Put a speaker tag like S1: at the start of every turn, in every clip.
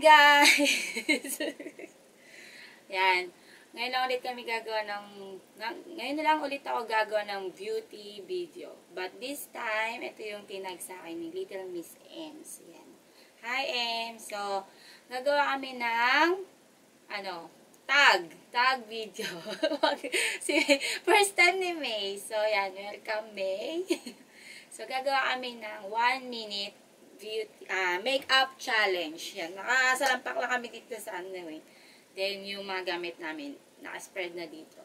S1: guys! Yan. Ngayon lang ulit kami gagawa ngayon na lang ulit ako gagawa ng beauty video. But this time, ito yung tinag sa akin ni Little Miss Ems. Yan. Hi Ems! So, gagawa kami ng, tag video. First time ni May. So, yan. Welcome, May. So, gagawa kami ng 1 minute beauty, makeup challenge. Yan. Nakasalampak lang kami dito sa Then, yung mga gamit namin, naka-spread na dito.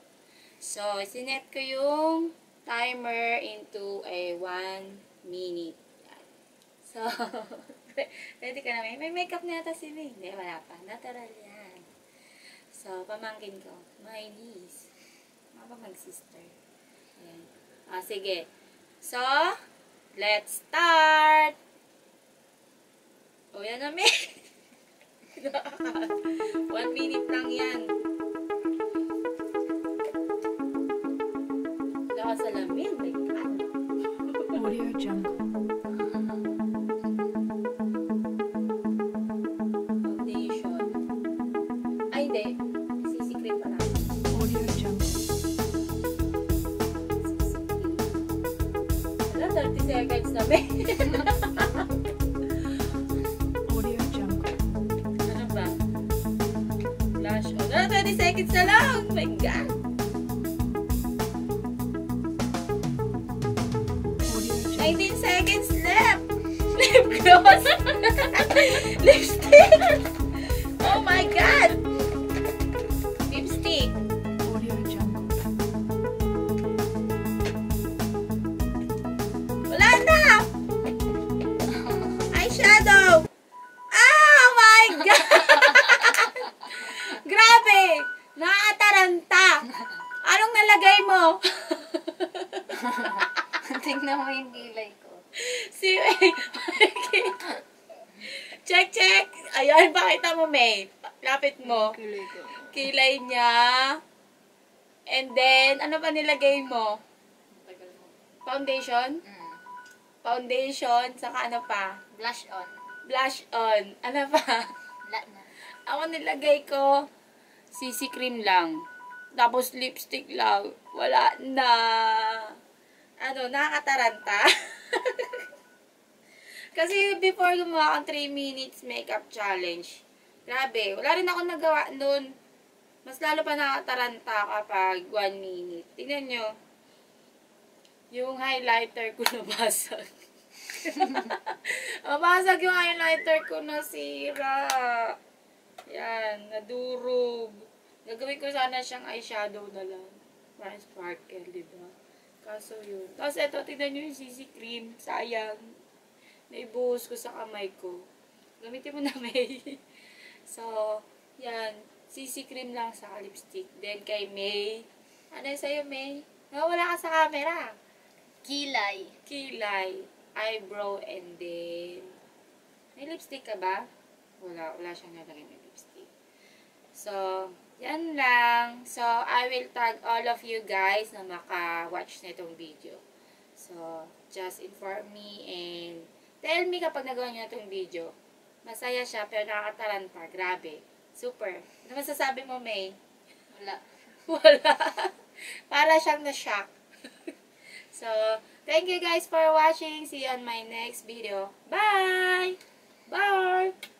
S1: So, sinet ko yung timer into a 1 minute. Yan. So, ready ka na, May makeup na yata si May. Hindi, wala pa. Natural yan. So, pamangkin ko. My niece. Mga mag-sister. Yan. Sige. So, let's start! O, yan na, May. 1 minute lang yan. Wala ka sa lamin. My God.
S2: Audio Jungle.
S1: Foundation. Ay, hindi. CC cream pa lang.
S2: Audio Jungle.
S1: Wala, 30 seconds na, May. Wala, 20 seconds na lang. Oh my God. 19 seconds left. Lip gloss. Lipstick. Oh my God. Lipstick.
S2: Audio Jungle.
S1: Wala na. Eyeshadow. Oh my God. Grabe! Nakaataranta! Anong nalagay mo?
S3: Tingnan mo yung kilay ko.
S1: Si May. Check, check! Ayan, pakita mo, May. Lapit mo.
S3: Kilay ko.
S1: Kilay niya. And then, ano pa nilagay mo?
S3: Tagal mo.
S1: Foundation? Foundation, saka ano pa?
S3: Blush on.
S1: Blush on. Ano pa?
S3: Wala na.
S1: Ako nilagay ko CC cream lang. Tapos lipstick lang. Wala na. Nakakataranta. Kasi before gumawa akong 3 minutes makeup challenge. Grabe. Wala rin ako nagawa nun. Mas lalo pa nakakataranta kapag 1 minute. Tingnan nyo. Yung highlighter ko nabasag. Mabasag yung highlighter ko, nasira. Yan, nadurog. Gagawin ko sana siyang eyeshadow na lang. Para sparkle, diba? Kaso yun. Tapos ito, tignan nyo yung CC cream. Sayang. Naibuhos ko sa kamay ko. Gamitin mo na, May. So, yan. CC cream lang sa lipstick. Then kay May. Ano yung sa'yo, May? Nawala ka sa camera.
S3: Kilay.
S1: Kilay. Eyebrow, and then... May lipstick ka ba? Wala siyang nalagay ng lipstick. So, yan lang. So, I will tag all of you guys na maka-watch na itong video. So, just inform me and tell me kapag nagawa nyo na itong video. Masaya siya, pero nakakataranta. Grabe. Super. Ano masasabi mo, May?
S3: Wala.
S1: Wala. Para siyang na-shock. So, thank you guys for watching. See you on my next video. Bye! Bye!